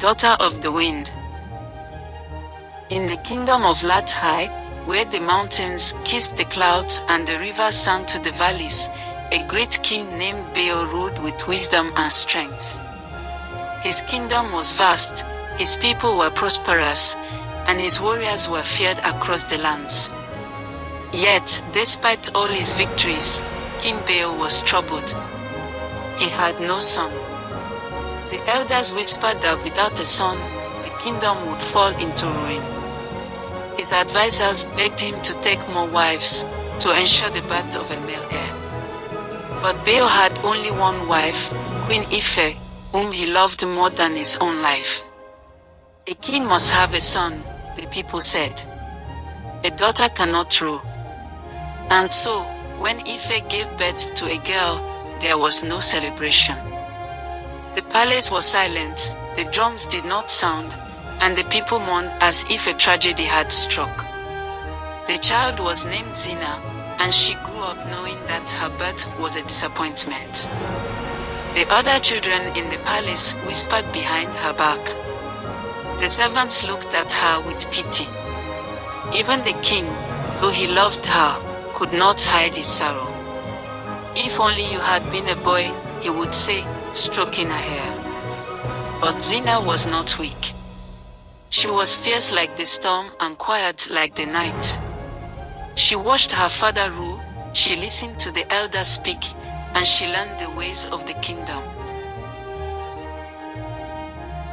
daughter of the wind. In the kingdom of Lathai, where the mountains kissed the clouds and the rivers sang to the valleys, a great king named Bayo ruled with wisdom and strength. His kingdom was vast, his people were prosperous, and his warriors were feared across the lands. Yet, despite all his victories, King Bayo was troubled. He had no son. The elders whispered that without a son, the kingdom would fall into ruin. His advisors begged him to take more wives, to ensure the birth of a male heir. But Bayo had only one wife, Queen Ife, whom he loved more than his own life. A king must have a son, the people said. A daughter cannot rule. And so, when Ife gave birth to a girl, there was no celebration. The palace was silent, the drums did not sound, and the people mourned as if a tragedy had struck. The child was named Zeena, and she grew up knowing that her birth was a disappointment. The other children in the palace whispered behind her back. The servants looked at her with pity. Even the king, though he loved her, could not hide his sorrow. "If only you had been a boy," he would say, stroking her hair. But Zeena was not weak. She was fierce like the storm and quiet like the night. She watched her father rule, she listened to the elders speak, and she learned the ways of the kingdom.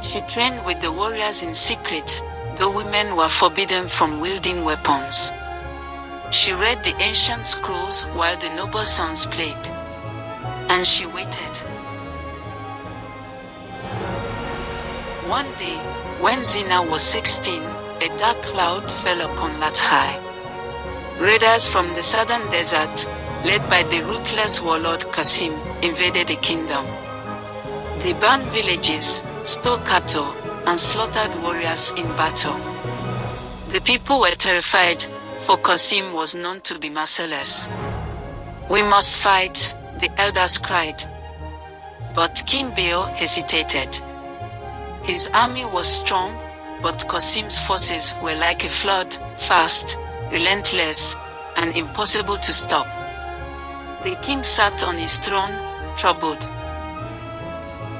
She trained with the warriors in secret, though women were forbidden from wielding weapons. She read the ancient scrolls while the noble sons played. And she waited. One day, when Zeena was 16, a dark cloud fell upon Lathai. Raiders from the southern desert, led by the ruthless warlord Qasim, invaded the kingdom. They burned villages, stole cattle, and slaughtered warriors in battle. The people were terrified, for Qasim was known to be merciless. "We must fight," the elders cried. But King Bayo hesitated. His army was strong, but Qasim's forces were like a flood, fast, relentless, and impossible to stop. The king sat on his throne, troubled.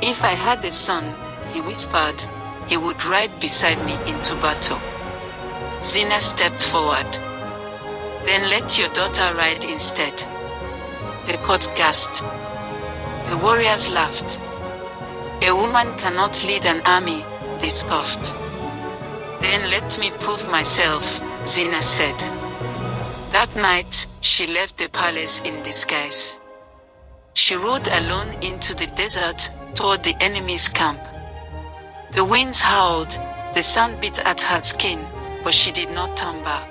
"If I had a son," he whispered, "he would ride beside me into battle." Zeena stepped forward. "Then let your daughter ride instead." The court gasped. The warriors laughed. "A woman cannot lead an army," they scoffed. "Then let me prove myself," Zeena said. That night, she left the palace in disguise. She rode alone into the desert, toward the enemy's camp. The winds howled, the sun beat at her skin, but she did not turn back.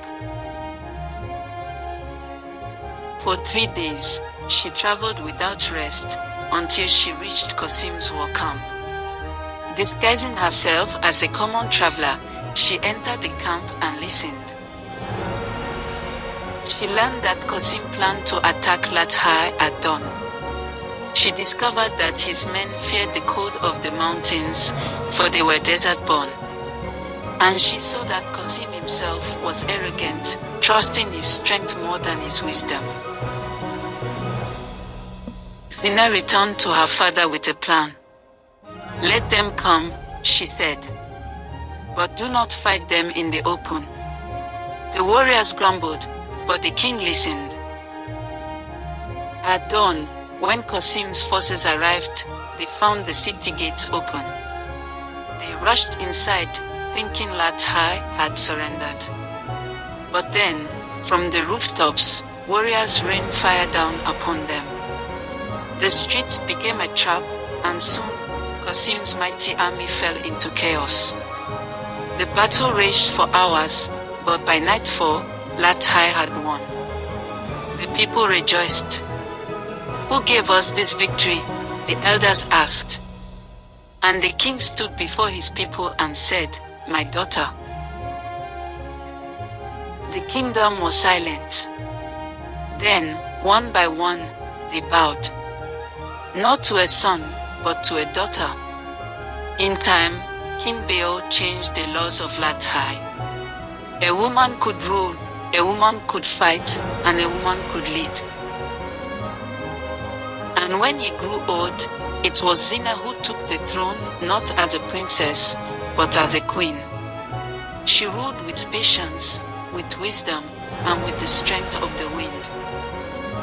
For 3 days, she traveled without rest, until she reached Qasim's war camp. Disguising herself as a common traveler, she entered the camp and listened. She learned that Qasim planned to attack Lathai at dawn. She discovered that his men feared the cold of the mountains, for they were desert-born. And she saw that Qasim himself was arrogant, trusting his strength more than his wisdom. Zeena returned to her father with a plan. "Let them come," she said. "But do not fight them in the open." The warriors grumbled, but the king listened. At dawn, when Qasim's forces arrived, they found the city gates open. They rushed inside, thinking Lathai had surrendered. But then, from the rooftops, warriors rained fire down upon them. The streets became a trap, and soon, Qasim's mighty army fell into chaos. The battle raged for hours, but by nightfall, Lathai had won. The people rejoiced. "Who gave us this victory?" the elders asked. And the king stood before his people and said, "My daughter." The kingdom was silent. Then, one by one, they bowed. Not to a son, but to a daughter. In time, King Bayo changed the laws of Lathai. A woman could rule, a woman could fight, and a woman could lead. And when he grew old, it was Zeena who took the throne not as a princess, but as a queen. She ruled with patience, with wisdom, and with the strength of the wind.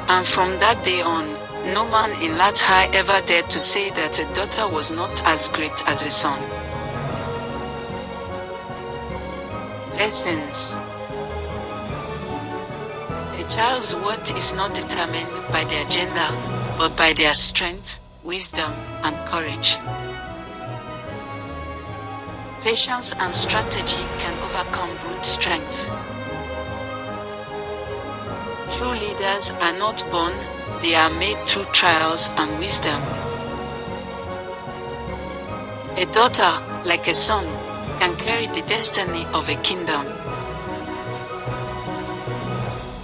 And from that day on, no man in Lathai ever dared to say that a daughter was not as great as a son. Lessons. A child's worth is not determined by their gender, but by their strength, wisdom, and courage. Patience and strategy can overcome brute strength. True leaders are not born, they are made through trials and wisdom. A daughter, like a son, can carry the destiny of a kingdom.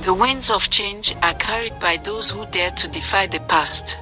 The winds of change are carried by those who dare to defy the past.